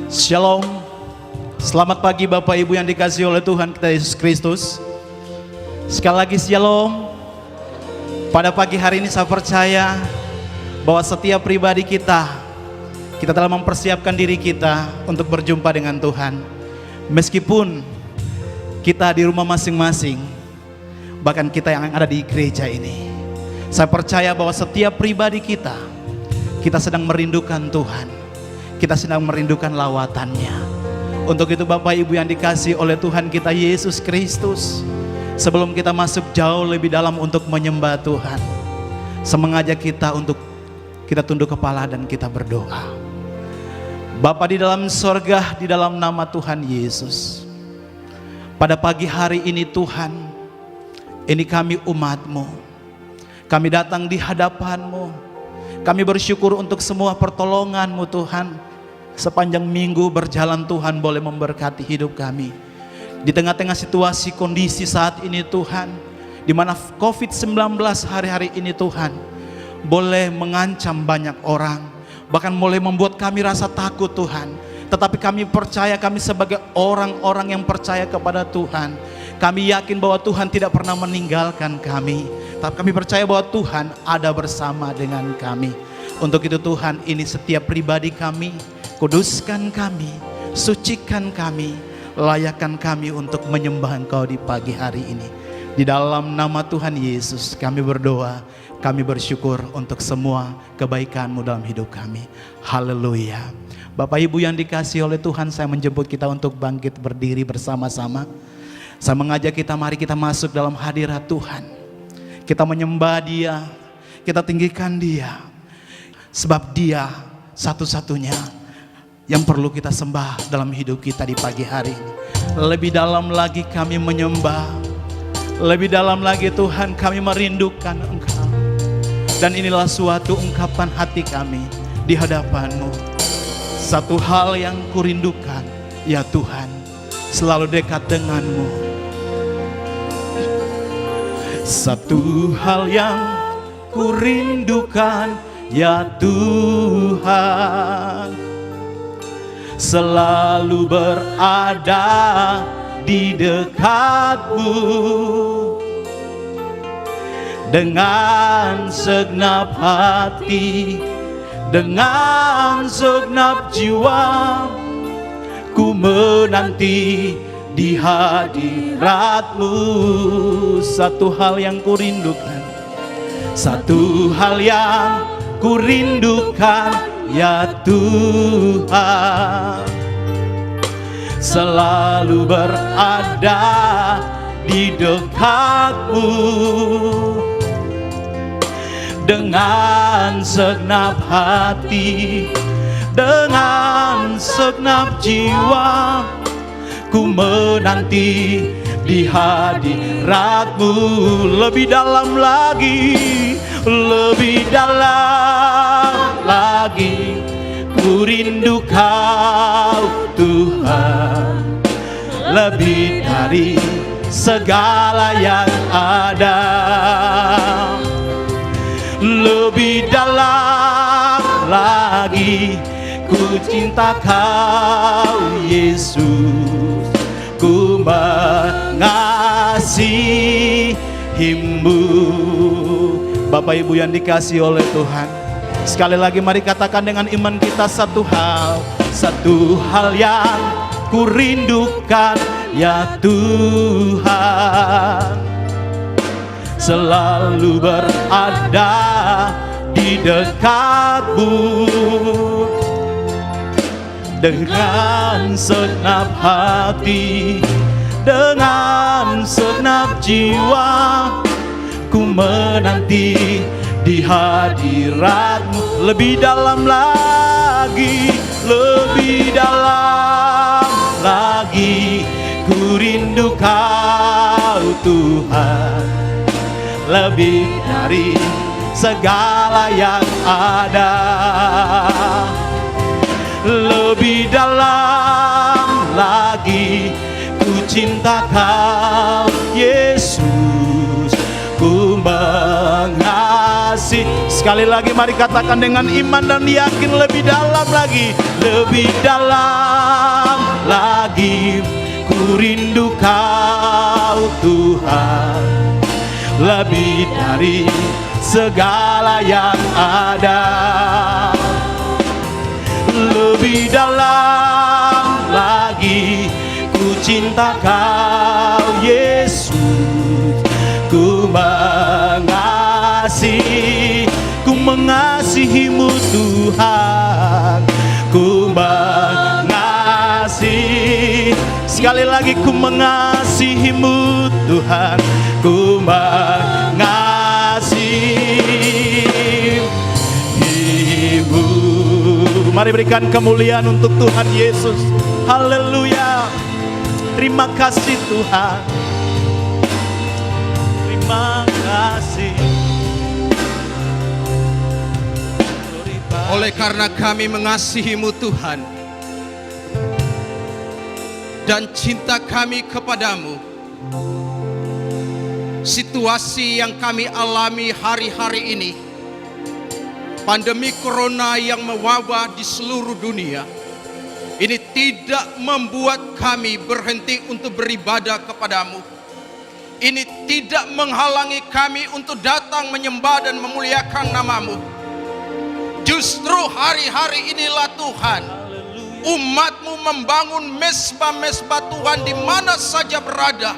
Shalom. Selamat pagi Bapak Ibu yang dikasihi oleh Tuhan kita Yesus Kristus. Sekali lagi shalom. Pada pagi hari ini saya percaya bahwa setiap pribadi kita telah mempersiapkan diri kita untuk berjumpa dengan Tuhan. Meskipun kita di rumah masing-masing, bahkan kita yang ada di gereja ini, saya percaya bahwa setiap pribadi kita sedang merindukan Tuhan. Kita sedang merindukan lawatannya. Untuk itu Bapak Ibu yang dikasihi oleh Tuhan kita Yesus Kristus, sebelum kita masuk jauh lebih dalam untuk menyembah Tuhan, saya mengajak kita untuk kita tunduk kepala dan kita berdoa. Bapa di dalam sorga, di dalam nama Tuhan Yesus, pada pagi hari ini Tuhan, ini kami umat-Mu, kami datang di hadapan-Mu, kami bersyukur untuk semua pertolongan-Mu Tuhan. Sepanjang minggu berjalan Tuhan boleh memberkati hidup kami. Di tengah-tengah situasi kondisi saat ini Tuhan, di mana COVID-19 hari-hari ini Tuhan boleh mengancam banyak orang, bahkan boleh membuat kami rasa takut Tuhan. Tetapi kami percaya, kami sebagai orang-orang yang percaya kepada Tuhan, kami yakin bahwa Tuhan tidak pernah meninggalkan kami. Tapi kami percaya bahwa Tuhan ada bersama dengan kami. Untuk itu Tuhan, ini setiap pribadi kami, kuduskan kami, sucikan kami, layakkan kami untuk menyembah Engkau di pagi hari ini. Di dalam nama Tuhan Yesus kami berdoa, kami bersyukur untuk semua kebaikan-Mu dalam hidup kami. Haleluya. Bapak Ibu yang dikasihi oleh Tuhan, saya menjemput kita untuk bangkit berdiri bersama-sama. Saya mengajak kita, mari kita masuk dalam hadirat Tuhan. Kita menyembah Dia, kita tinggikan Dia. Sebab Dia satu-satunya yang perlu kita sembah dalam hidup kita di pagi hari ini. Lebih dalam lagi kami menyembah, lebih dalam lagi Tuhan kami merindukan Engkau. Dan inilah suatu ungkapan hati kami di hadapan-Mu. Satu hal yang kurindukan, ya Tuhan, selalu dekat dengan-Mu. Satu hal yang kurindukan, ya Tuhan, selalu berada di dekat-Mu. Dengan segenap hati, dengan segenap jiwa, ku menanti di hadirat-Mu. Satu hal yang kurindukan, satu hal yang kurindukan, ya Tuhan, selalu berada di dekat-Mu. Dengan segenap hati, dengan segenap jiwa, ku menanti di hadirat-Mu. Lebih dalam lagi, lebih dalam lagi, ku rindu Kau Tuhan, lebih dari segala yang ada. Lebih dalam lagi, ku cinta Kau Yesus, ku mengasihi-Mu. Bapak Ibu yang dikasihi oleh Tuhan, sekali lagi mari katakan dengan iman kita, satu hal yang ku rindukan, ya Tuhan, selalu berada di dekat-Mu. Dengan segenap hati, dengan segenap jiwa, ku menanti di hadirat-Mu. Lebih dalam lagi, lebih dalam lagi, ku rindu Kau Tuhan, lebih dari segala yang ada. Lebih dalam lagi, ku cinta Kau Yesus, ku mengasihi. Sekali lagi mari katakan dengan iman dan yakin, lebih dalam lagi, lebih dalam lagi. Ku rindu Kau Tuhan, lebih dari segala yang ada. Lebih dalam lagi ku cinta Kau Yesus. Ku mengasihi-Mu Tuhan. Ku mengasihi, sekali lagi ku mengasihi-Mu Tuhan. Ku mengasihi-Mu. Mari berikan kemuliaan untuk Tuhan Yesus. Haleluya. Terima kasih Tuhan. Terima kasih. Oleh karena kami mengasihi-Mu Tuhan, dan cinta kami kepadamu, situasi yang kami alami hari-hari ini, pandemi corona yang mewabah di seluruh dunia, ini tidak membuat kami berhenti untuk beribadah kepadamu. Ini tidak menghalangi kami untuk datang menyembah dan memuliakan nama-Mu. Justru hari-hari inilah Tuhan, umat-Mu membangun mesbah-mesbah Tuhan di mana saja berada.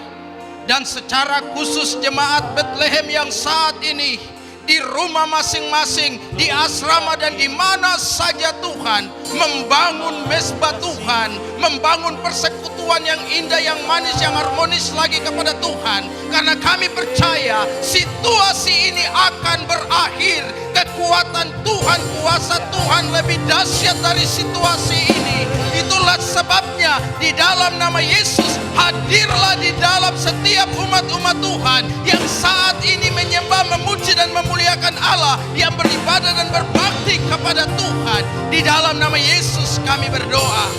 Dan secara khusus jemaat Bethlehem yang saat ini di rumah masing-masing, di asrama dan di mana saja Tuhan membangun mesbah Tuhan, membangun persekutuan yang indah, yang manis, yang harmonis lagi kepada Tuhan. Karena kami percaya situasi ini akan berakhir. Kekuatan Tuhan, kuasa Tuhan lebih dahsyat dari situasi ini. Itulah sebabnya di dalam nama Yesus, hadirlah di dalam setiap umat-umat Tuhan yang saat ini menyembah, memuji dan memuliakan Allah, yang beribadah dan berbakti kepada Tuhan. Di dalam nama Yesus kami berdoa,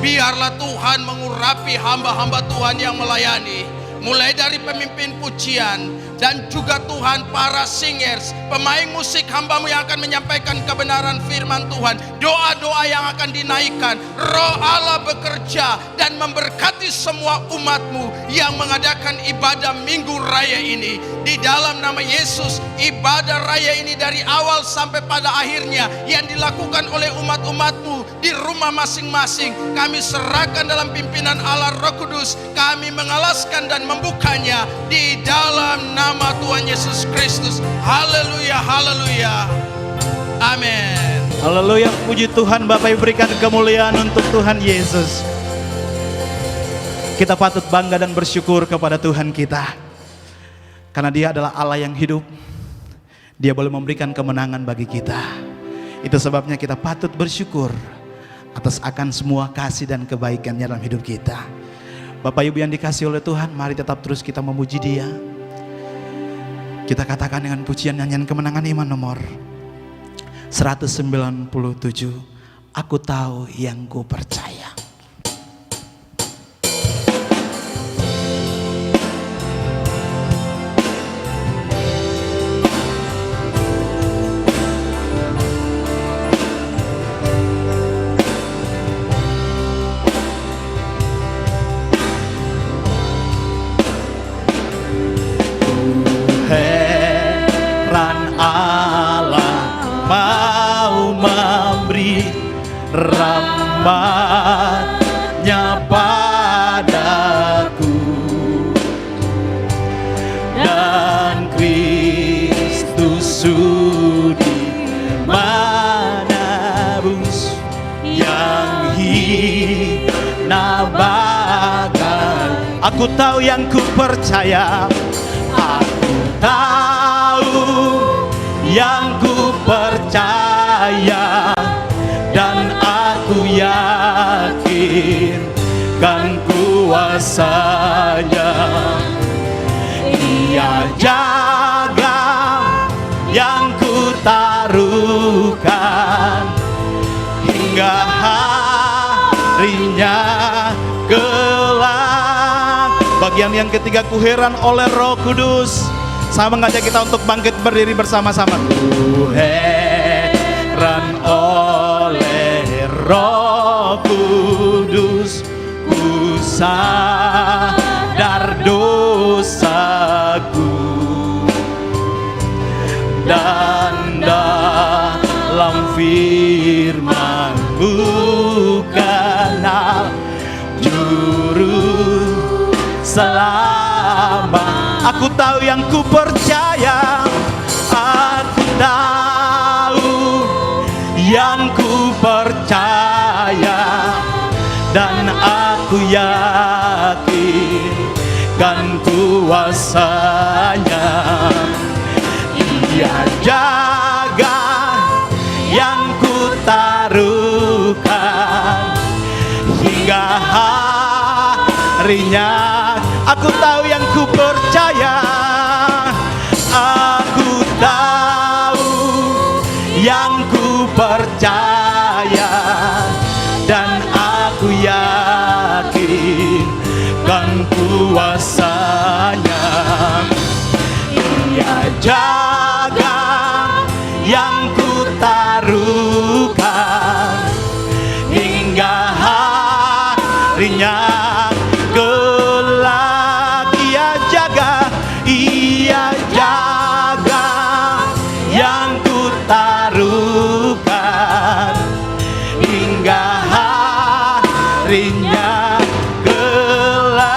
biarlah Tuhan mengurapi hamba-hamba Tuhan yang melayani, mulai dari pemimpin pujian dan juga Tuhan para singers, pemain musik hamba-Mu yang akan menyampaikan kebenaran firman Tuhan, doa-doa yang akan dinaikkan. Roh Allah bekerja dan memberkati semua umat-Mu yang mengadakan ibadah Minggu Raya ini. Di dalam nama Yesus, ibadah raya ini dari awal sampai pada akhirnya yang dilakukan oleh umat-umat-Mu di rumah masing-masing, kami serahkan dalam pimpinan Allah Roh Kudus. Kami mengalaskan dan membukanya di dalam nama Tuhan Yesus Kristus. Haleluya, haleluya. Amin. Haleluya, puji Tuhan. Bapak Ibu, berikan kemuliaan untuk Tuhan Yesus. Kita patut bangga dan bersyukur kepada Tuhan kita, karena Dia adalah Allah yang hidup. Dia boleh memberikan kemenangan bagi kita. Itu sebabnya kita patut bersyukur atas akan semua kasih dan kebaikannya dalam hidup kita. Bapak Ibu yang dikasihi oleh Tuhan, mari tetap terus kita memuji Dia. Kita katakan dengan pujian nyanyian kemenangan iman nomor 197, Aku tahu yang ku percaya. Rahmat-Nya padaku, dan Kristus sudi menebus yang hina bahkan. Aku tahu yang ku percaya, aku tahu yang ku percaya, dan aku yakin kan kuasanya. Dia jaga yang ku taruhkan hingga harinya kelak. Bagian yang ketiga, ku heran oleh Roh Kudus. Saya mengajak kita untuk bangkit berdiri bersama-sama. Ku heran oleh Roh Kudus, sadar dosaku, dan dalam firman-Mu kenal juru selamat. Aku tahu yang ku percaya, aku tahu yang ku percaya, dan aku yakin kan kuasanya. Ia jaga yang ku taruhkan hingga harinya. Aku tahu yang ku percaya, aku tahu yang ku percaya, dan aku yakin kan kuasanya. Ia jaga yang ku taruhkan hingga harinya kelak. Ia jaga yang ku taruhkan hingga harinya kelak.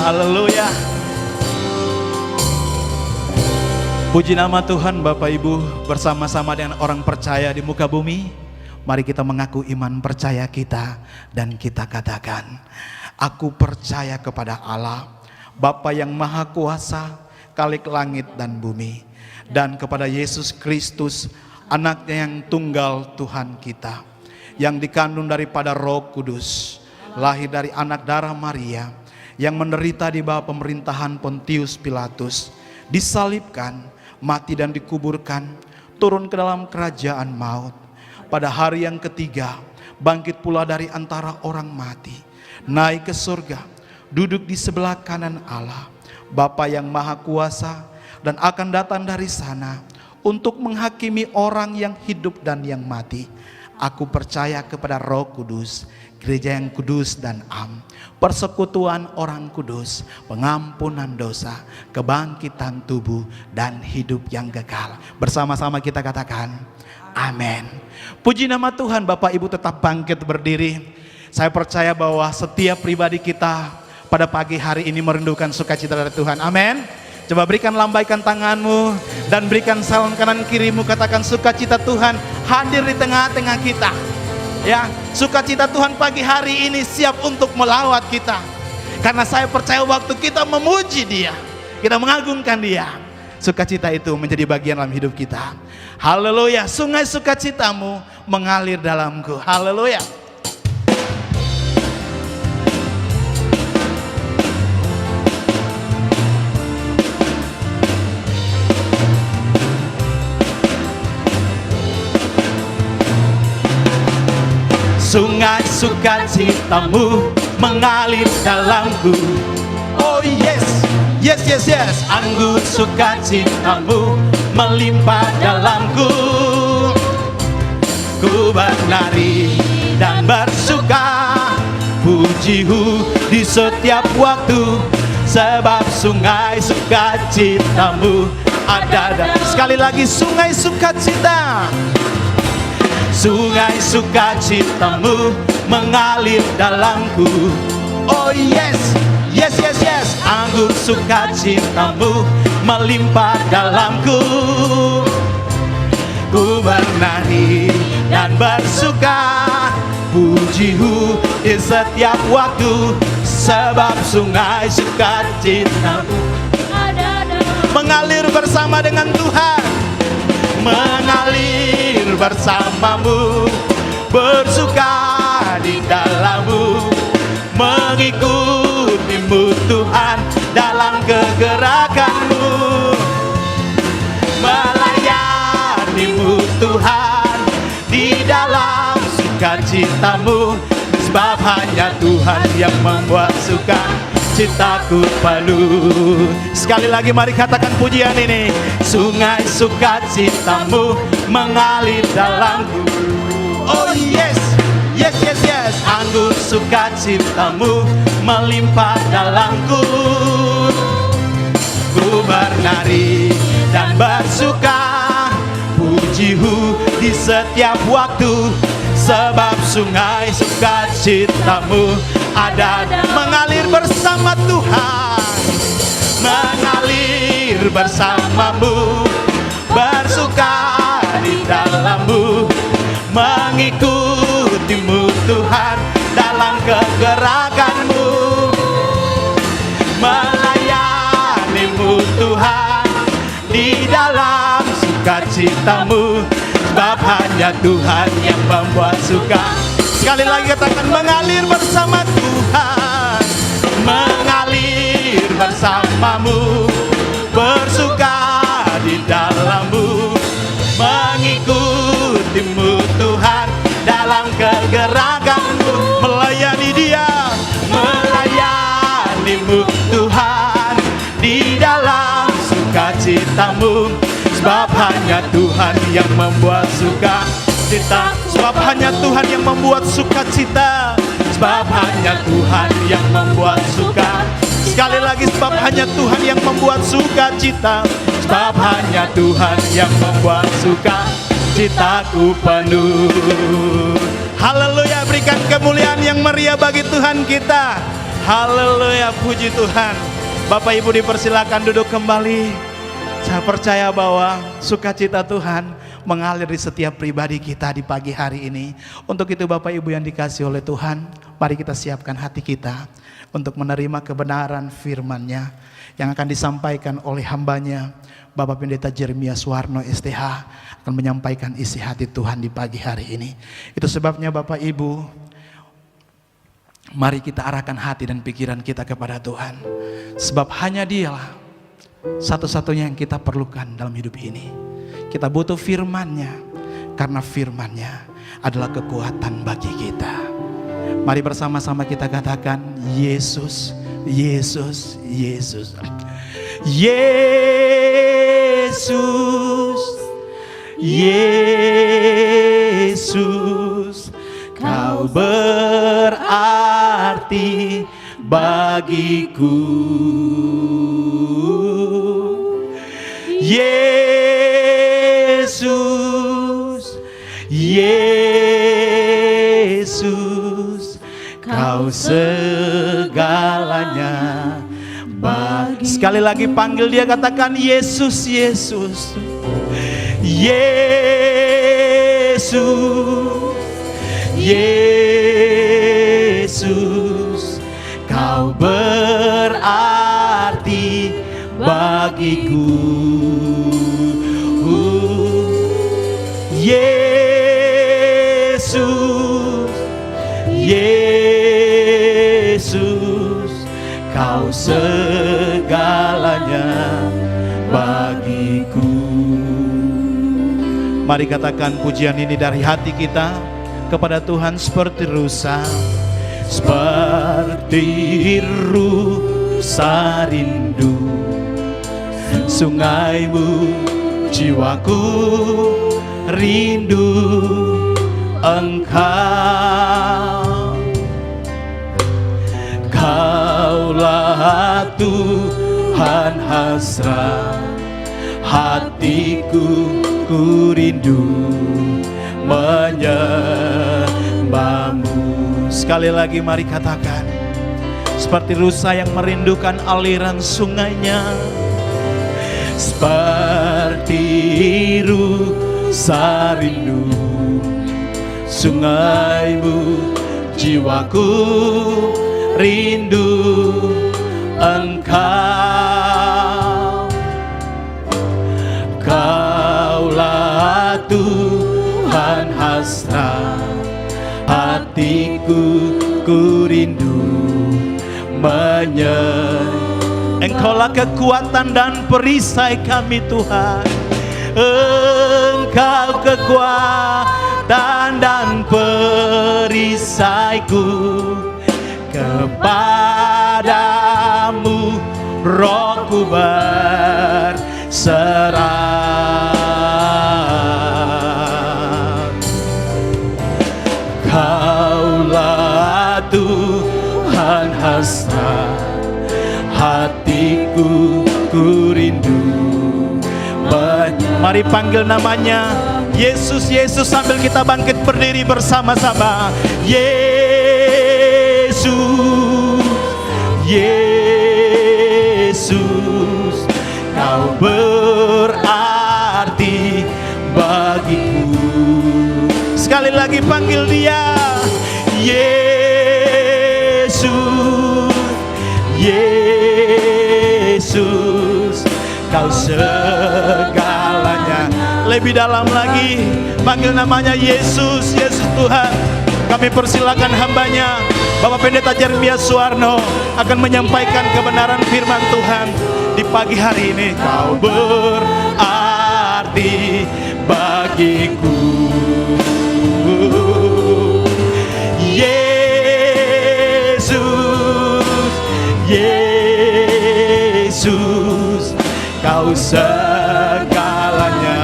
Haleluya. Puji nama Tuhan. Bapak Ibu, bersama-sama dengan orang percaya di muka bumi, mari kita mengaku iman percaya kita dan kita katakan, aku percaya kepada Allah, Bapa yang Maha Kuasa, Khalik langit dan bumi, dan kepada Yesus Kristus, anaknya yang tunggal Tuhan kita, yang dikandung daripada Roh Kudus, lahir dari anak darah Maria, yang menderita di bawah pemerintahan Pontius Pilatus, disalibkan, mati dan dikuburkan, turun ke dalam kerajaan maut. Pada hari yang ketiga, bangkit pula dari antara orang mati, naik ke surga, duduk di sebelah kanan Allah, Bapa yang Maha Kuasa, dan akan datang dari sana untuk menghakimi orang yang hidup dan yang mati. Aku percaya kepada Roh Kudus, gereja yang kudus dan am, persekutuan orang kudus, pengampunan dosa, kebangkitan tubuh, dan hidup yang kekal. Bersama-sama kita katakan, amin. Puji nama Tuhan. Bapak Ibu tetap bangkit berdiri. Saya percaya bahwa setiap pribadi kita pada pagi hari ini merindukan sukacita dari Tuhan. Amin. Coba berikan, lambaikan tanganmu dan berikan salam kanan kirimu, katakan sukacita Tuhan hadir di tengah-tengah kita. Ya, sukacita Tuhan pagi hari ini siap untuk melawat kita. Karena saya percaya waktu kita memuji Dia, kita mengagungkan Dia, sukacita itu menjadi bagian dalam hidup kita. Haleluya, sungai sukacitamu mengalir dalamku. Haleluya. Sungai sukacitamu mengalir dalamku. Oh yes, yes, yes, yes. Anggur sukacitamu melimpah dalamku. Ku bernari dan bersuka, pujimu di setiap waktu, sebab sungai sukacitamu ada. Sekali lagi, sungai sukacita. Sungai sukacitamu mengalir dalamku. Oh yes, yes, yes, yes. Anggur sukacitamu melimpah dalamku. Ku bernyanyi dan bersuka, pujimu di setiap waktu, sebab sungai sukacitamu mengalir bersama dengan Tuhan. Mengalir bersamamu, bersuka di dalammu, mengikutimu Tuhan dalam kegerakanmu, melayanimu Tuhan di dalam sukacitamu, sebab hanya Tuhan yang membuat suka citaku penuh. Sekali lagi mari katakan pujian ini. Sungai sukacitamu mengalir dalamku. Oh yes, Yes, yes, yes. Anggur sukacitamu melimpah dalamku. Ku bernari dan bersuka, pujimu di setiap waktu. Sebab sungai sukacitamu ada mengalir bersama Tuhan. Mengalir bersamamu, bersuka di dalammu, mengikutimu Tuhan dalam kegerakanmu, melayanimu Tuhan di dalam sukacitamu, sebab hanya Tuhan yang membuat suka. Sekali lagi katakan, mengalir bersama Tuhan, mengalir bersamamu, bersuka di dalammu, mengikutimu Tuhan dalam kegerakanmu, melayani Dia, melayanimu Tuhan di dalam sukacitamu, sebab hanya Tuhan yang membuat sukacita, sebab hanya Tuhan yang membuat sukacita, sebab hanya Tuhan yang membuat suka. Sekali lagi, sebab hanya Tuhan yang membuat sukacita, sebab hanya Tuhan yang membuat sukacitaku penuh. Haleluya, berikan kemuliaan yang meriah bagi Tuhan kita. Haleluya, puji Tuhan. Bapak Ibu dipersilakan duduk kembali. Saya percaya bahwa sukacita Tuhan mengalir di setiap pribadi kita di pagi hari ini. Untuk itu Bapak Ibu yang dikasihi oleh Tuhan, mari kita siapkan hati kita untuk menerima kebenaran firman-Nya yang akan disampaikan oleh hambanya Bapak Pendeta Jeremia Suwarno STH, akan menyampaikan isi hati Tuhan di pagi hari ini. Itu sebabnya Bapak Ibu, mari kita arahkan hati dan pikiran kita kepada Tuhan, sebab hanya Dialah satu-satunya yang kita perlukan dalam hidup ini. Kita butuh firman-Nya, karena firman-Nya adalah kekuatan bagi kita. Mari bersama-sama kita katakan, Yesus, Yesus, Yesus. Yesus, Yesus, Kau berarti bagiku. Yesus, Yesus, Kau segalanya bagi. Sekali lagi panggil dia, katakan Yesus, Yesus, Yesus, Yesus, Kau berarti bagiku. Yesus, Yesus, Kau segalanya bagiku. Mari katakan pujian ini dari hati kita kepada Tuhan seperti rusa, seperti rusa rindu sungaimu, jiwaku rindu Engkau. Kaulah Tuhan hasrat hatiku, ku rindu menyembahmu. Sekali lagi mari katakan, seperti rusa yang merindukan aliran sungainya, seperti rusa rindu sungaimu, jiwaku rindu Engkau. Kaulah Tuhan hasrat hatiku, ku rindu Engkaulah kekuatan dan perisai kami Tuhan. Engkau kekuatan dan perisaiku, kepadamu rohku berserah. Kau ku rindu. Mari panggil namanya Yesus, Yesus, sambil kita bangkit berdiri bersama-sama. Yesus, Yesus, Kau berarti bagiku. Sekali lagi panggil Dia. Yesus, Yesus, Kau segalanya. Lebih dalam lagi, panggil namanya Yesus, Yesus Tuhan. Kami persilakan hambanya, Bapak Pendeta Jeremia Suwarno, akan menyampaikan kebenaran firman Tuhan di pagi hari ini. Kau berarti bagiku. Yesus, Yesus, Kau segalanya.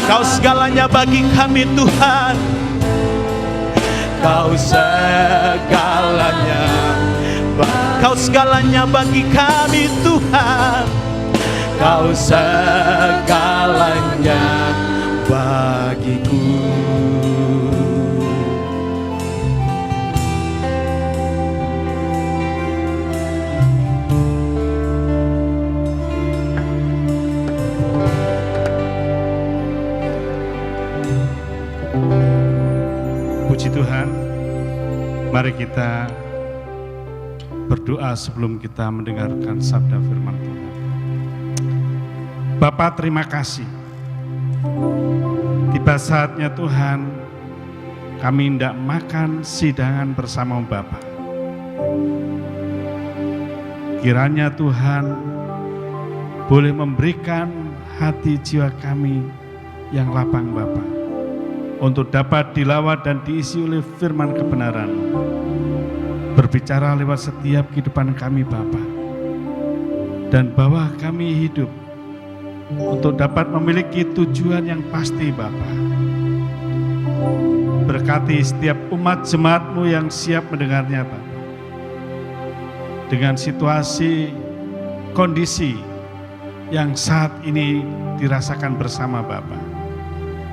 Kau segalanya bagi kami Tuhan. Kau segalanya. Kau segalanya bagi kami Tuhan. Kau segalanya bagiku. Puji Tuhan, mari kita berdoa sebelum kita mendengarkan sabda firman Tuhan. Bapa, terima kasih. Tiba saatnya Tuhan, kami hendak makan sidangan bersama Bapa. Kiranya Tuhan boleh memberikan hati jiwa kami yang lapang Bapa, untuk dapat dilawat dan diisi oleh firman kebenaran. Berbicara lewat setiap kehidupan kami Bapa, dan bawa kami hidup untuk dapat memiliki tujuan yang pasti Bapa. Berkati setiap umat jemaat-Mu yang siap mendengarnya Bapa, dengan situasi, kondisi yang saat ini dirasakan bersama Bapa.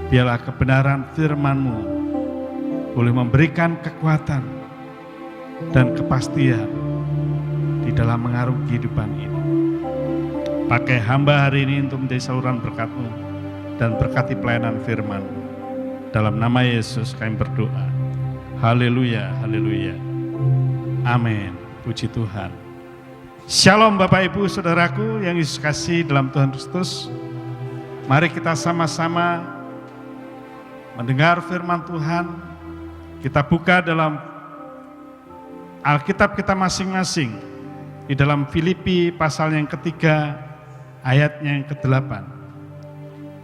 Biarlah kebenaran firman-Mu boleh memberikan kekuatan dan kepastian di dalam mengarungi kehidupan ini. Pakai hamba hari ini untuk menjadi saluran berkat-Mu dan berkati pelayanan firman-Mu. Dalam nama Yesus kami berdoa. Haleluya, haleluya. Amin. Puji Tuhan. Shalom Bapak Ibu Saudaraku yang Yesus kasih dalam Tuhan Kristus. Mari kita sama-sama mendengar firman Tuhan. Kita buka dalam Alkitab kita masing-masing, di dalam Filipi pasal yang ketiga, ayatnya yang ke-8.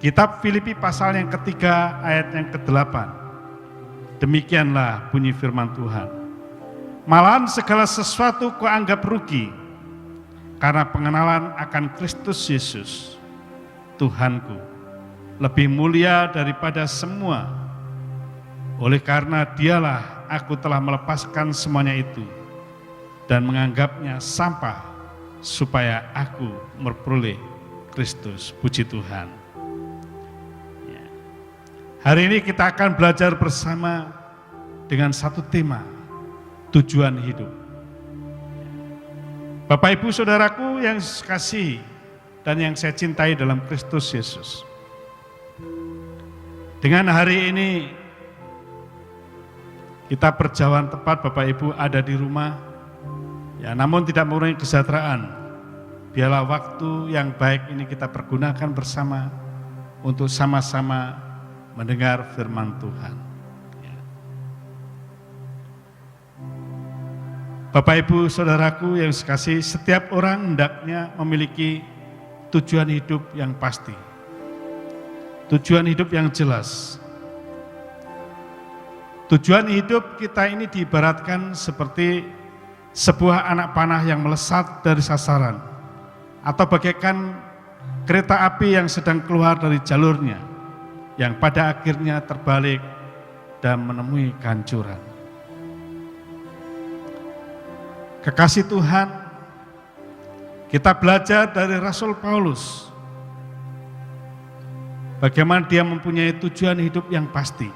Kitab Filipi pasal yang ketiga, ayat yang ke-8. Demikianlah bunyi firman Tuhan. Malahan segala sesuatu kuanggap rugi, karena pengenalan akan Kristus Yesus, Tuhanku, lebih mulia daripada semua. Oleh karena Dialah aku telah melepaskan semuanya itu dan menganggapnya sampah supaya aku memperoleh Kristus. Puji Tuhan. Hari ini kita akan belajar bersama dengan satu tema, tujuan hidup. Bapak Ibu Saudaraku yang kasih dan yang saya cintai dalam Kristus Yesus. Dengan hari ini kita berjalan tepat, Bapak Ibu ada di rumah, ya, namun tidak mengurangi kesejahteraan. Biarlah waktu yang baik ini kita pergunakan bersama untuk sama-sama mendengar firman Tuhan. Ya. Bapak Ibu Saudaraku yang sekasih, setiap orang hendaknya memiliki tujuan hidup yang pasti. Tujuan hidup yang jelas. Tujuan hidup kita ini diibaratkan seperti sebuah anak panah yang melesat dari sasaran, atau bagaikan kereta api yang sedang keluar dari jalurnya, yang pada akhirnya terbalik dan menemui kehancuran. Kekasih Tuhan, Kita belajar dari Rasul Paulus, bagaimana dia mempunyai tujuan hidup yang pasti.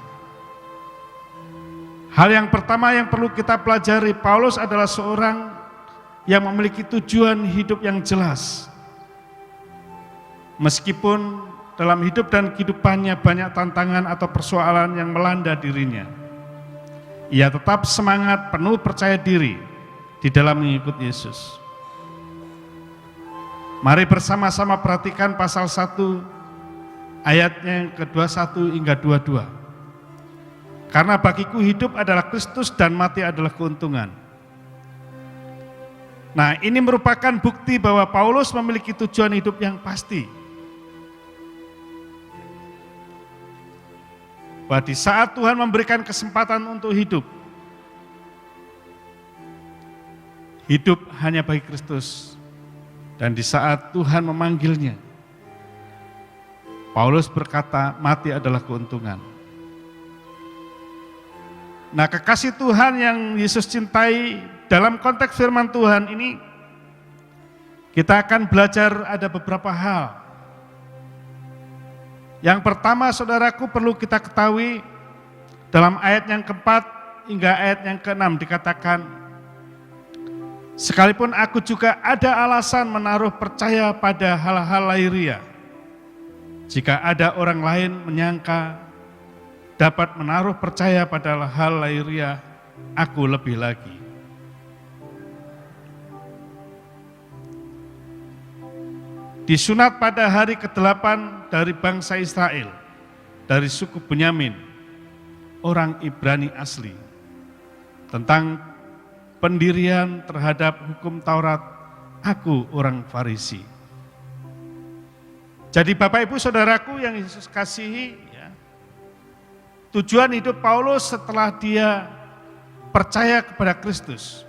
Hal yang pertama yang perlu kita pelajari, Paulus adalah seorang yang memiliki tujuan hidup yang jelas. Meskipun dalam hidup dan kehidupannya banyak tantangan atau persoalan yang melanda dirinya, ia tetap semangat, penuh percaya diri di dalam mengikut Yesus. Mari bersama-sama perhatikan pasal 1 ayatnya yang ke-21 hingga 22. Karena bagiku hidup adalah Kristus dan mati adalah keuntungan. Nah, ini merupakan bukti bahwa Paulus memiliki tujuan hidup yang pasti. Bahwa di saat Tuhan memberikan kesempatan untuk hidup hanya bagi Kristus. Dan di saat Tuhan memanggilnya, Paulus berkata, mati adalah keuntungan. Nah, kekasih Tuhan yang Yesus cintai, dalam konteks firman Tuhan ini, kita akan belajar ada beberapa hal. Yang pertama, saudaraku, perlu kita ketahui, dalam ayat yang keempat hingga ayat yang keenam dikatakan, sekalipun aku juga ada alasan menaruh percaya pada hal-hal lahiriah, jika ada orang lain menyangka dapat menaruh percaya pada hal lahiriah, aku lebih lagi. Disunat pada hari ke-8 dari bangsa Israel, dari suku Benyamin, orang Ibrani asli, tentang pendirian terhadap hukum Taurat, aku orang Farisi. Jadi Bapak Ibu Saudaraku yang Yesus kasihi, ya, tujuan hidup Paulus setelah dia percaya kepada Kristus,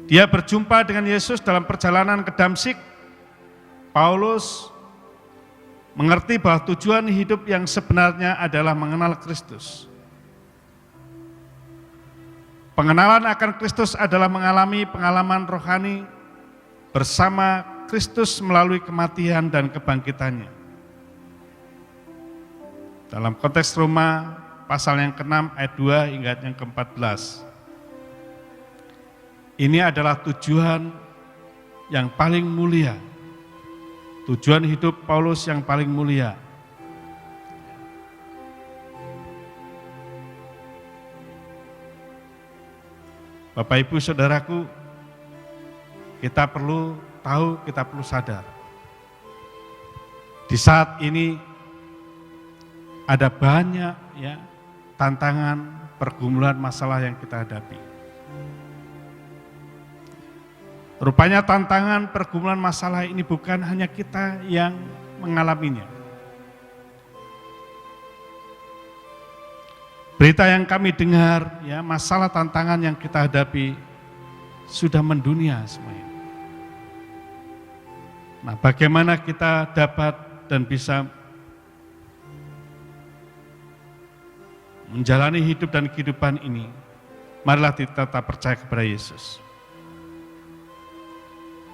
dia berjumpa dengan Yesus dalam perjalanan ke Damsyik. Paulus mengerti bahwa tujuan hidup yang sebenarnya adalah mengenal Kristus. Pengenalan akan Kristus adalah mengalami pengalaman rohani bersama Kristus melalui kematian dan kebangkitannya. Dalam konteks Roma pasal yang ke-6 ayat 2 hingga ayat yang ke-14. Ini adalah tujuan yang paling mulia. Tujuan hidup Paulus yang paling mulia. Bapak Ibu Saudaraku, kita perlu tahu, kita perlu sadar. Di saat ini ada banyak ya tantangan, pergumulan, masalah yang kita hadapi. Rupanya tantangan, pergumulan, masalah ini bukan hanya kita yang mengalaminya. Berita yang kami dengar, ya, masalah tantangan yang kita hadapi sudah mendunia semuanya. Nah, bagaimana kita dapat dan bisa menjalani hidup dan kehidupan ini? Marilah kita tetap percaya kepada Yesus.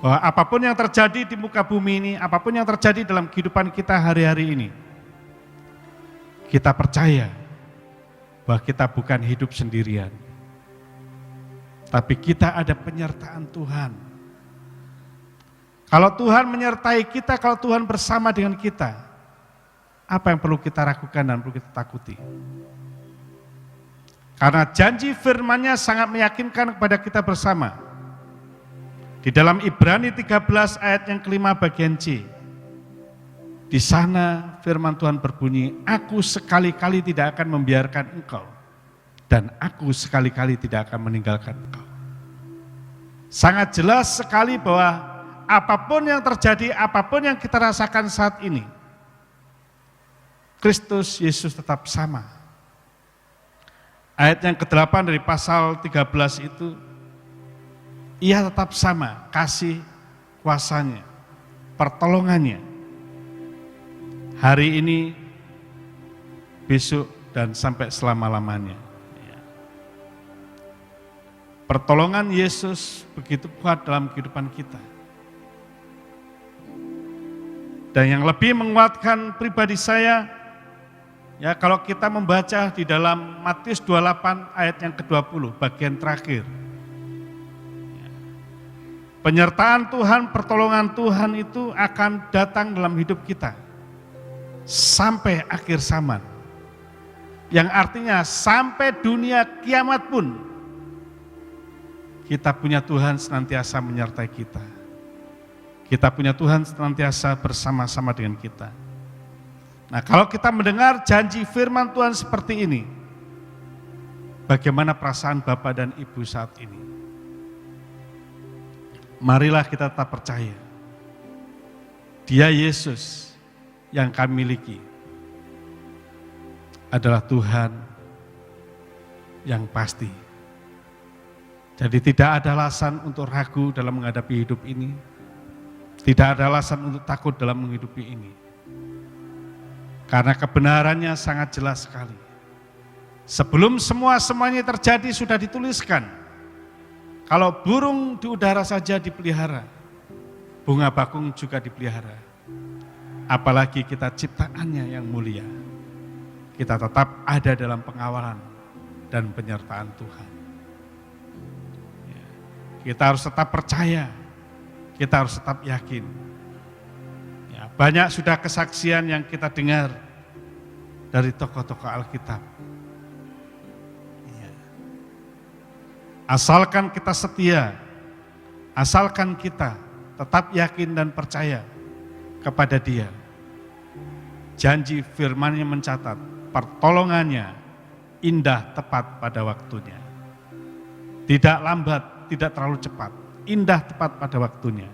Bahwa apapun yang terjadi di muka bumi ini, apapun yang terjadi dalam kehidupan kita hari-hari ini, kita percaya bahwa kita bukan hidup sendirian, tapi kita ada penyertaan Tuhan. Kalau Tuhan menyertai kita, kalau Tuhan bersama dengan kita, apa yang perlu kita lakukan dan perlu kita takuti? Karena janji firman-Nya sangat meyakinkan kepada kita bersama. Di dalam Ibrani 13 ayat yang ke-5 bagian C, di sana firman Tuhan berbunyi, aku sekali-kali tidak akan membiarkan engkau, dan aku sekali-kali tidak akan meninggalkan engkau. Sangat jelas sekali bahwa apapun yang terjadi, apapun yang kita rasakan saat ini, Kristus Yesus tetap sama. Ayat yang ke-8 dari pasal 13 itu, ia tetap sama, kasih kuasanya, pertolongannya. Hari ini, besok, dan sampai selama-lamanya. pertolongan Yesus begitu kuat dalam kehidupan kita. Dan yang lebih menguatkan pribadi saya, ya kalau kita membaca di dalam Matius 28 ayat yang ke-20, bagian terakhir. Penyertaan Tuhan, pertolongan Tuhan itu akan datang dalam hidup kita sampai akhir zaman. Yang artinya sampai dunia kiamat pun kita punya Tuhan senantiasa menyertai kita. Kita punya Tuhan senantiasa bersama-sama dengan kita. Nah, kalau kita mendengar janji firman Tuhan seperti ini, bagaimana perasaan Bapak dan Ibu saat ini? Marilah kita tetap percaya. Dia Yesus yang kami miliki adalah Tuhan yang pasti. Jadi tidak ada alasan untuk ragu dalam menghadapi hidup ini. Tidak ada alasan untuk takut dalam menghidupi ini. Karena kebenarannya sangat jelas sekali. Sebelum semuanya terjadi sudah dituliskan. Kalau burung di udara saja dipelihara, bunga bakung juga dipelihara. Apalagi kita ciptaannya yang mulia. Kita tetap ada dalam pengawalan dan penyertaan Tuhan. Kita harus tetap percaya, kita harus tetap yakin. Ya, banyak sudah kesaksian yang kita dengar dari tokoh-tokoh Alkitab. Ya. Asalkan kita setia, asalkan kita tetap yakin dan percaya kepada Dia. Janji firman-Nya mencatat, pertolongannya indah tepat pada waktunya. Tidak lambat, tidak terlalu cepat, indah tepat pada waktunya.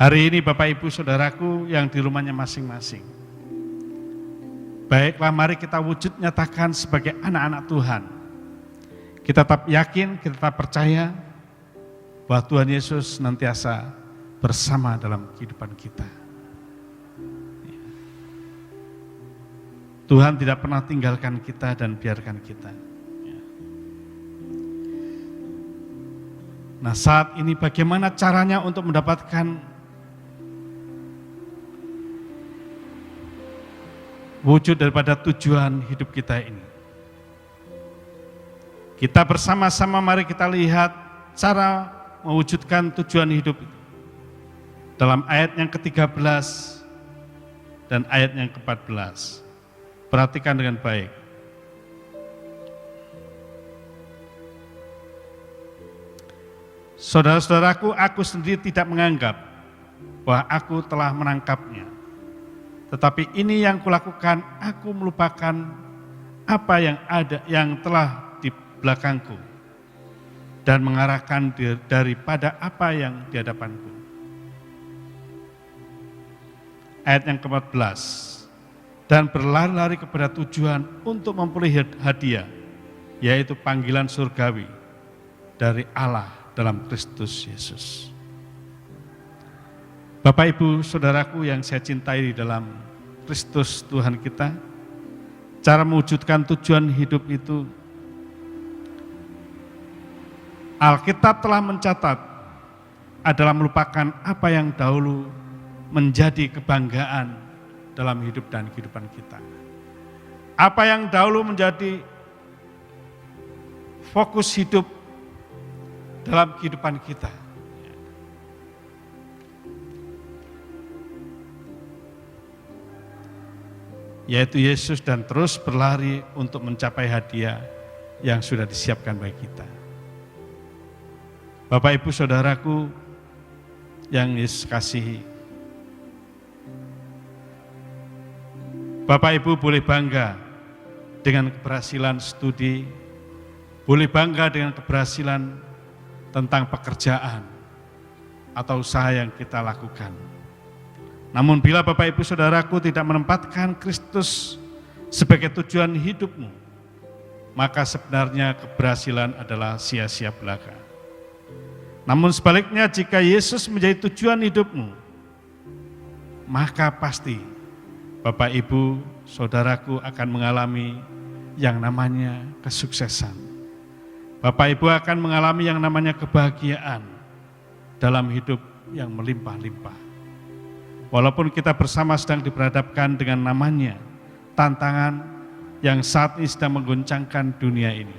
Hari ini Bapak Ibu Saudaraku yang di rumahnya masing-masing, baiklah mari kita wujud nyatakan sebagai anak-anak Tuhan. Kita tetap yakin, kita tetap percaya bahwa Tuhan Yesus senantiasa bersama dalam kehidupan kita. Tuhan tidak pernah tinggalkan kita dan biarkan kita. Nah, saat ini bagaimana caranya untuk mendapatkan wujud daripada tujuan hidup kita ini? Kita bersama-sama mari kita lihat cara mewujudkan tujuan hidup itu. Dalam ayat yang ke-13 dan ayat yang ke-14. Perhatikan dengan baik. Saudara-saudaraku, aku sendiri tidak menganggap bahwa aku telah menangkapnya. Tetapi ini yang kulakukan, aku melupakan apa yang ada, yang telah di belakangku, dan mengarahkan daripada apa yang di hadapanku. Ayat yang ke-14. Dan berlari-lari kepada tujuan untuk memperoleh hadiah, yaitu panggilan surgawi dari Allah dalam Kristus Yesus. Bapak Ibu Saudaraku yang saya cintai di dalam Kristus Tuhan kita, cara mewujudkan tujuan hidup itu, Alkitab telah mencatat adalah melupakan apa yang dahulu menjadi kebanggaan dalam hidup dan kehidupan kita. Apa yang dahulu menjadi fokus hidup dalam kehidupan kita. Yaitu Yesus, dan terus berlari untuk mencapai hadiah yang sudah disiapkan bagi kita. Bapak Ibu Saudaraku yang Yesus kasihi, Bapak Ibu boleh bangga dengan keberhasilan studi, boleh bangga dengan keberhasilan tentang pekerjaan atau usaha yang kita lakukan. Namun bila Bapak Ibu Saudaraku tidak menempatkan Kristus sebagai tujuan hidupmu, maka sebenarnya keberhasilan adalah sia-sia belaka. Namun sebaliknya, jika Yesus menjadi tujuan hidupmu, maka pasti Bapak Ibu Saudaraku akan mengalami yang namanya kesuksesan. Bapak Ibu akan mengalami yang namanya kebahagiaan dalam hidup yang melimpah-limpah. Walaupun kita bersama sedang diperhadapkan dengan namanya tantangan yang saat ini sedang mengguncangkan dunia ini,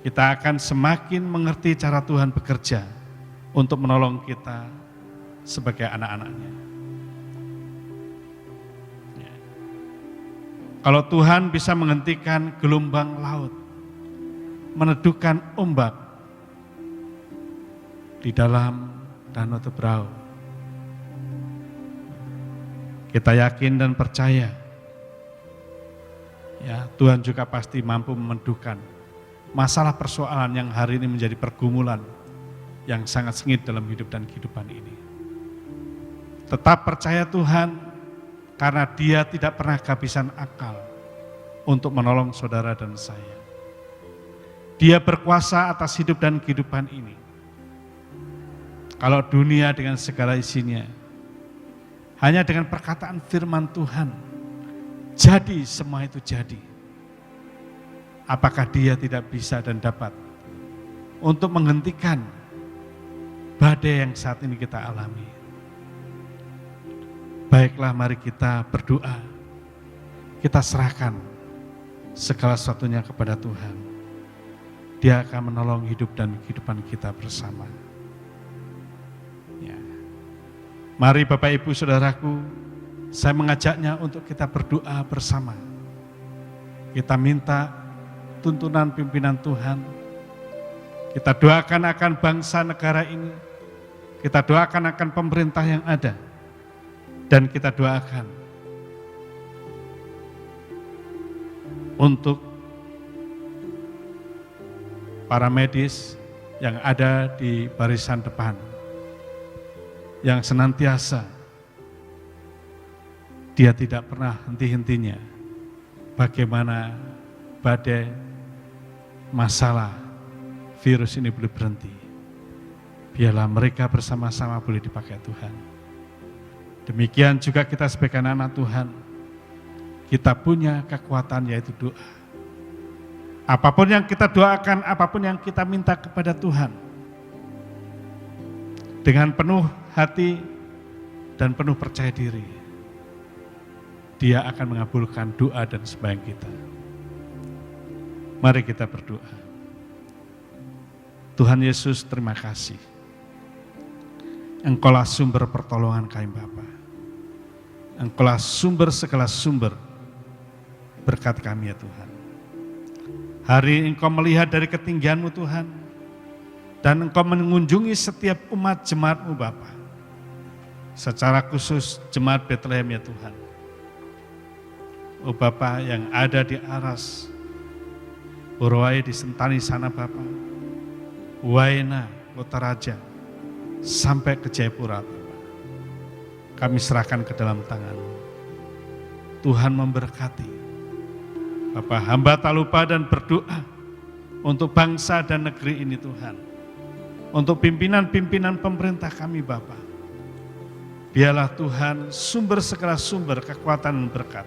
kita akan semakin mengerti cara Tuhan bekerja untuk menolong kita sebagai anak-anaknya. Ya. Kalau Tuhan bisa menghentikan gelombang laut, meneduhkan ombak di dalam Danau Tebrau, kita yakin dan percaya, ya, Tuhan juga pasti mampu meneduhkan masalah persoalan yang hari ini menjadi pergumulan yang sangat sengit dalam hidup dan kehidupan ini. Tetap percaya Tuhan, karena Dia tidak pernah kehabisan akal untuk menolong saudara dan saya. Dia berkuasa atas hidup dan kehidupan ini. Kalau dunia dengan segala isinya, hanya dengan perkataan firman Tuhan, jadi semua itu jadi. Apakah Dia tidak bisa dan dapat untuk menghentikan badai yang saat ini kita alami? Baiklah, mari kita berdoa. Kita serahkan segala sesuatunya kepada Tuhan. Dia akan menolong hidup dan kehidupan kita bersama. Ya. Mari Bapak Ibu Saudaraku, saya mengajaknya untuk kita berdoa bersama. Kita minta tuntunan pimpinan Tuhan. Kita doakan akan bangsa negara ini. Kita doakan akan pemerintah yang ada. Dan kita doakan untuk para medis yang ada di barisan depan, yang senantiasa dia tidak pernah henti-hentinya bagaimana badai masalah virus ini boleh berhenti. Biarlah mereka bersama-sama boleh dipakai Tuhan. Demikian juga kita sebagai anak Tuhan, kita punya kekuatan yaitu doa. Apapun yang kita doakan, apapun yang kita minta kepada Tuhan, dengan penuh hati dan penuh percaya diri, Dia akan mengabulkan doa dan sembahyang kita. Mari kita berdoa. Tuhan Yesus, terima kasih. Engkaulah sumber pertolongan kami Bapa. Engkaulah sumber segala sumber berkat kami ya Tuhan. Hari Engkau melihat dari ketinggian-Mu Tuhan, dan Engkau mengunjungi setiap umat jemaat-Mu Bapa. Secara khusus jemaat Betlehem ya Tuhan. Oh Bapa yang ada di Aras, Purwai di Sentani sana Bapa, Waena, Kota Raja, sampai ke Jayapura Bapa. Kami serahkan ke dalam tangan-Mu. Tuhan memberkati. Bapak, hamba tak lupa dan berdoa untuk bangsa dan negeri ini Tuhan. Untuk pimpinan-pimpinan pemerintah kami Bapa. Biarlah Tuhan sumber segala sumber kekuatan dan berkat.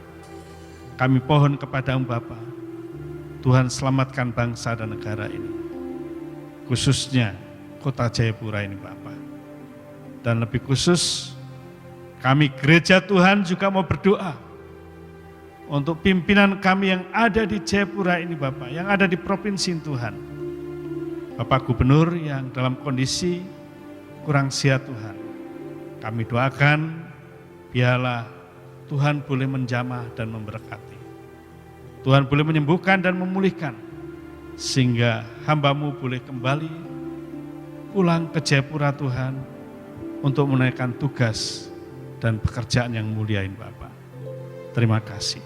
Kami pohon kepada-Mu Bapa. Tuhan selamatkan bangsa dan negara ini. Khususnya Kota Jayapura ini Bapa. Dan lebih khusus kami gereja Tuhan juga mau berdoa untuk pimpinan kami yang ada di Jayapura ini Bapak, yang ada di provinsi Tuhan. Bapak Gubernur yang dalam kondisi kurang sehat Tuhan. Kami doakan biarlah Tuhan boleh menjamah dan memberkati. Tuhan boleh menyembuhkan dan memulihkan sehingga hamba-Mu boleh kembali pulang ke Jayapura Tuhan untuk menunaikan tugas dan pekerjaan yang mulia ini Bapak. Terima kasih.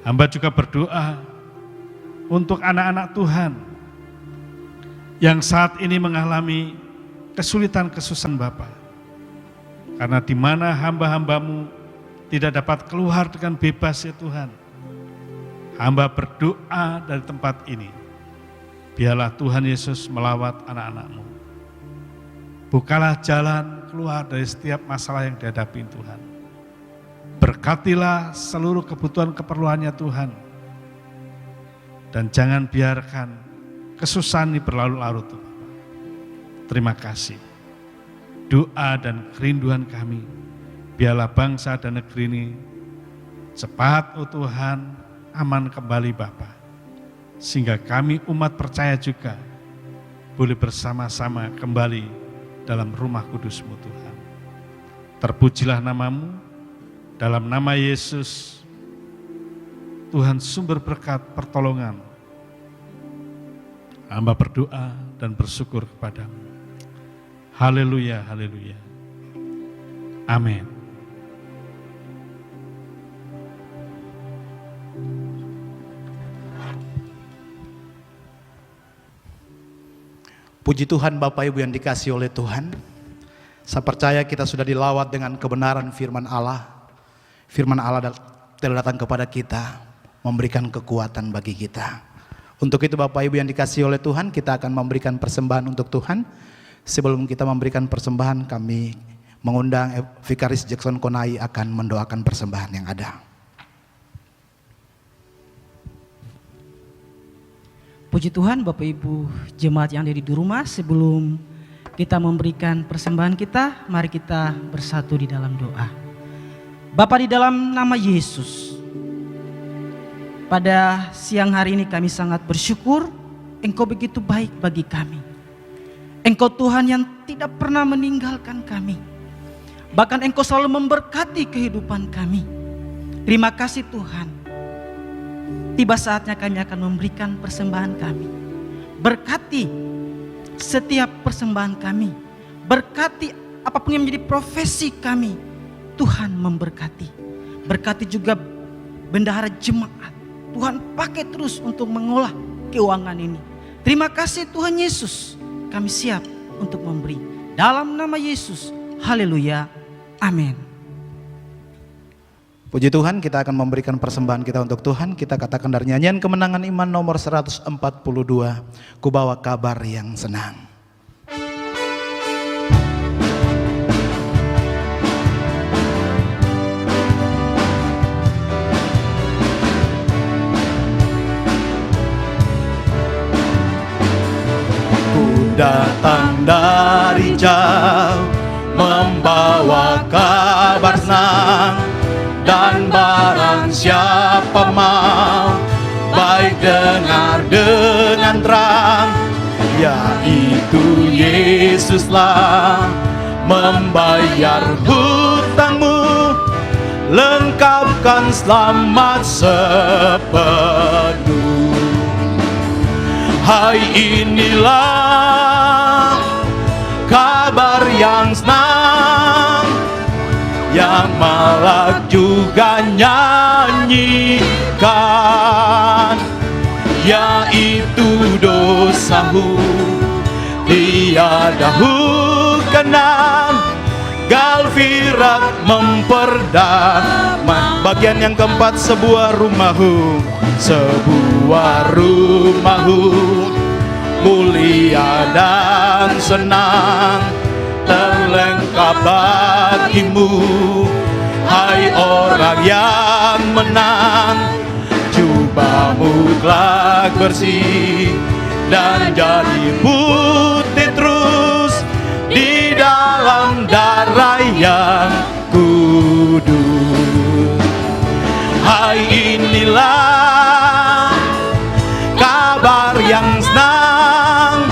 Hamba juga berdoa untuk anak-anak Tuhan yang saat ini mengalami kesulitan kesusahan Bapak. Karena di mana hamba-hamba-Mu tidak dapat keluar dengan bebas ya Tuhan. Hamba berdoa dari tempat ini. Biarlah Tuhan Yesus melawat anak-anak-Mu. Bukalah jalan keluar dari setiap masalah yang dihadapi Tuhan. Berkatilah seluruh kebutuhan keperluannya Tuhan. Dan jangan biarkan kesusahan ini berlarut-larut Bapa. Terima kasih. Doa dan kerinduan kami, biarlah bangsa dan negeri ini cepat Tuhan aman kembali Bapa. Sehingga kami umat percaya juga boleh bersama-sama kembali dalam rumah kudus-Mu Tuhan. Terpujilah nama-Mu, dalam nama Yesus, Tuhan sumber berkat pertolongan. Hamba berdoa dan bersyukur kepadamu. Haleluya, haleluya. Amin. Puji Tuhan Bapak Ibu yang dikasihi oleh Tuhan. Saya percaya kita sudah dilawat dengan kebenaran firman Allah. Firman Allah telah datang kepada kita, memberikan kekuatan bagi kita. Untuk itu Bapak Ibu yang dikasihi oleh Tuhan, kita akan memberikan persembahan untuk Tuhan. Sebelum kita memberikan persembahan, kami mengundang Vikaris Jackson Konai akan mendoakan persembahan yang ada. Puji Tuhan Bapak Ibu jemaat yang ada di rumah, sebelum kita memberikan persembahan kita, mari kita bersatu di dalam doa. Bapa, di dalam nama Yesus, pada siang hari ini kami sangat bersyukur Engkau begitu baik bagi kami. Engkau Tuhan yang tidak pernah meninggalkan kami. Bahkan Engkau selalu memberkati kehidupan kami. Terima kasih Tuhan. Tiba saatnya kami akan memberikan persembahan kami. Berkati setiap persembahan kami. Berkati apapun yang menjadi profesi kami. Tuhan memberkati. Berkati juga bendahara jemaat. Tuhan pakai terus untuk mengolah keuangan ini. Terima kasih Tuhan Yesus. Kami siap untuk memberi. Dalam nama Yesus. Haleluya. Amin. Puji Tuhan, kita akan memberikan persembahan kita untuk Tuhan. Kita katakan dari nyanyian kemenangan iman nomor 142, ku bawa kabar yang senang. Ku datang dari jauh, membawa kabar senang. Dan barang siapa mau baik dengar dengan terang, yaitu Yesuslah membayar hutangmu, lengkapkan selamat sepenuh. Hai, inilah kabar yang senang, yang malak juga nyanyikan, yaitu dosamu tiada hukuman, Galfirat memperdamai. Bagian yang keempat, sebuah rumahmu mulia dan senang, terlengkap bagimu, hai orang yang menang. Jubahmu telah bersih dan jadi putih terus di dalam darah yang kudus. Hai, inilah kabar yang senang,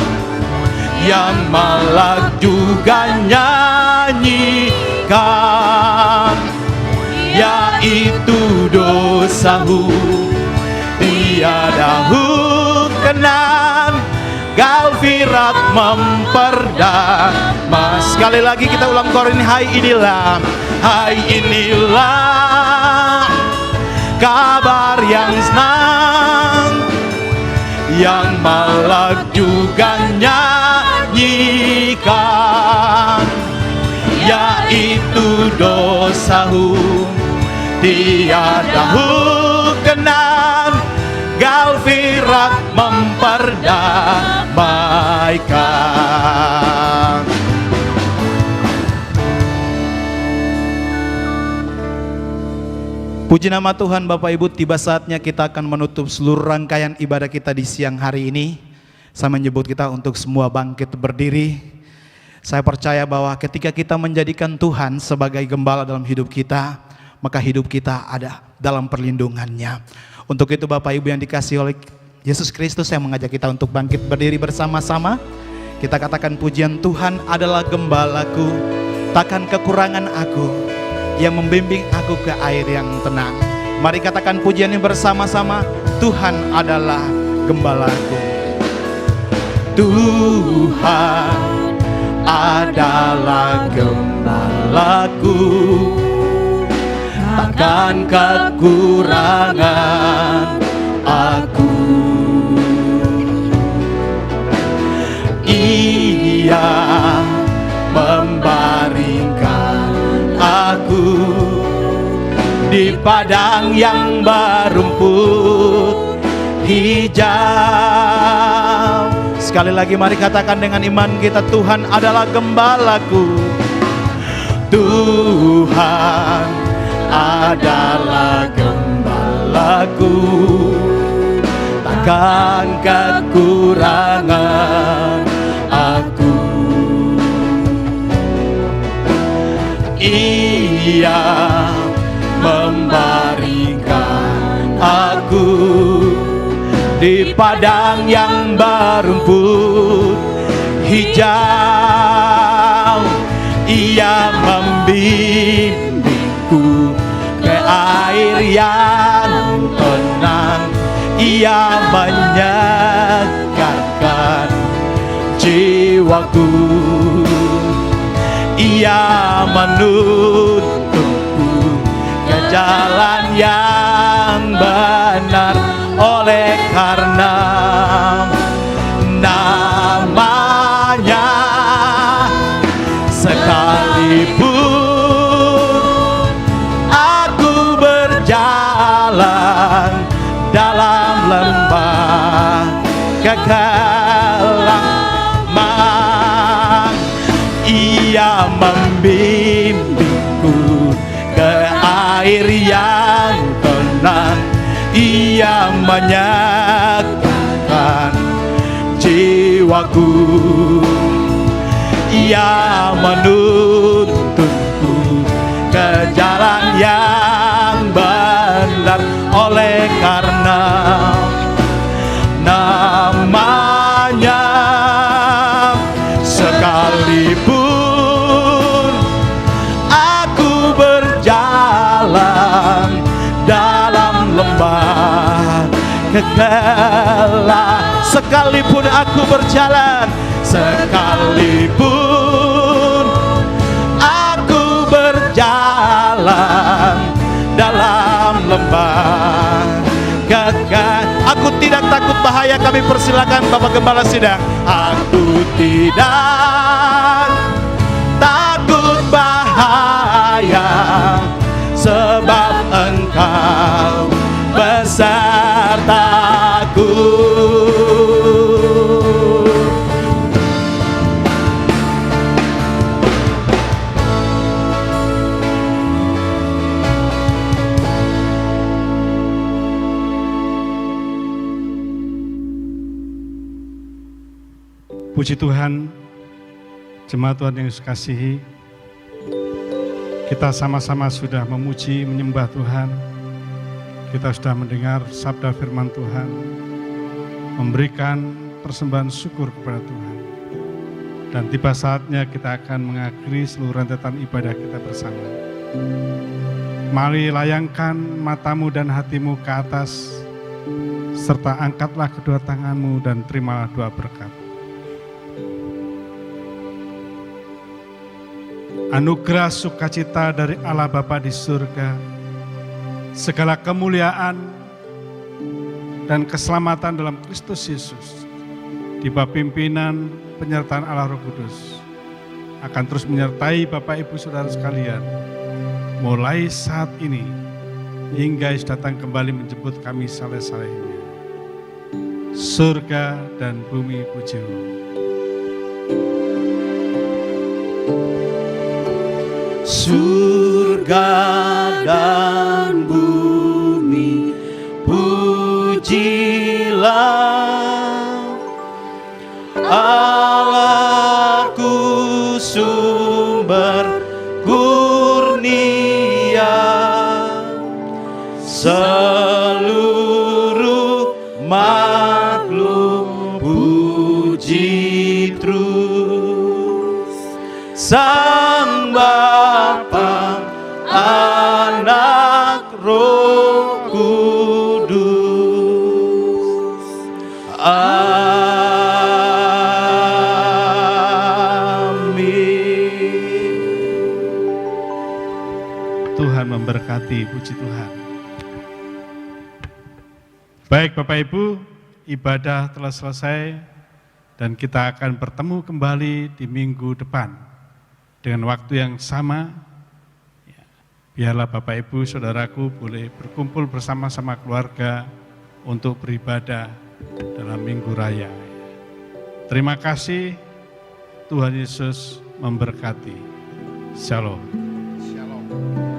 yang malak juga nyanyikan, yaitu dosamu tiada hukuman, Galfirat memperdamai. Sekali lagi kita ulang kor ini, hai inilah kabar yang senang, yang malak juga nyanyikan, yaitu dosamu tiada hukuman, Galfirat memperdamaikan. Puji nama Tuhan Bapak Ibu, tiba saatnya kita akan menutup seluruh rangkaian ibadah kita di siang hari ini. Saya menyebut kita untuk semua bangkit berdiri. Saya percaya bahwa ketika kita menjadikan Tuhan sebagai gembala dalam hidup kita, maka hidup kita ada dalam perlindungannya. Untuk itu Bapak Ibu yang dikasihi oleh Yesus Kristus, saya mengajak kita untuk bangkit berdiri bersama-sama. Kita katakan pujian, Tuhan adalah gembalaku, takkan kekurangan aku, yang membimbing aku ke air yang tenang. Mari katakan pujiannya bersama-sama. Tuhan adalah gembalaku. Tuhan adalah gembalaku, takkan kekurangan aku. Ia membaringkan aku di padang yang berumput hijau. Sekali lagi mari katakan dengan iman kita, Tuhan adalah gembalaku. Tuhan adalah gembalaku, takkan kekurangan aku. Ia membaringkan aku di padang yang berumput hijau. Ia membimbingku ke air yang tenang. Ia menyegarkan jiwaku. Ia menuntunku ke jalan yang benar, oleh karena namanya. Sekalipun aku berjalan dalam lembah kekelaman, Ia membimbingku ke air yang tenang. Ia menyegarkan jiwaku. Ia menuntunku ke jalan yang benar, oleh karena namanya. Sekalipun aku berjalan dalam lembah kekelaman, sekalipun aku berjalan, sekalipun aku berjalan dalam lembah kekelaman, aku tidak takut bahaya. Kami persilakan Bapak Gembala Sidang. Aku tidak takut bahaya, sebab Engkau besertaku. Puji Tuhan, jemaat Tuhan yang dikasihi, kita sama-sama sudah memuji, menyembah Tuhan. Kita sudah mendengar sabda firman Tuhan, memberikan persembahan syukur kepada Tuhan. Dan tiba saatnya kita akan mengakhiri seluruh rentetan ibadah kita bersama. Mari layangkan matamu dan hatimu ke atas, serta angkatlah kedua tanganmu dan terimalah doa berkat. Anugerah sukacita dari Allah Bapa di surga, segala kemuliaan dan keselamatan dalam Kristus Yesus, di bawah pimpinan penyertaan Allah Roh Kudus, akan terus menyertai Bapak Ibu Saudara sekalian, mulai saat ini hingga Yesus datang kembali menjemput kami saleh-salehnya. Surga dan bumi pujimu. Surga dan bumi Allahku sumber kurnia, seluruh makhluk puji terus Sang Bapa, Anak, Roh Kudus. Amin. Tuhan memberkati, puji Tuhan. Baik Bapak Ibu, ibadah telah selesai dan kita akan bertemu kembali di minggu depan dengan waktu yang sama. Biarlah Bapak Ibu Saudaraku boleh berkumpul bersama-sama keluarga untuk beribadah dalam minggu raya. Terima kasih, Tuhan Yesus memberkati. Shalom. Shalom.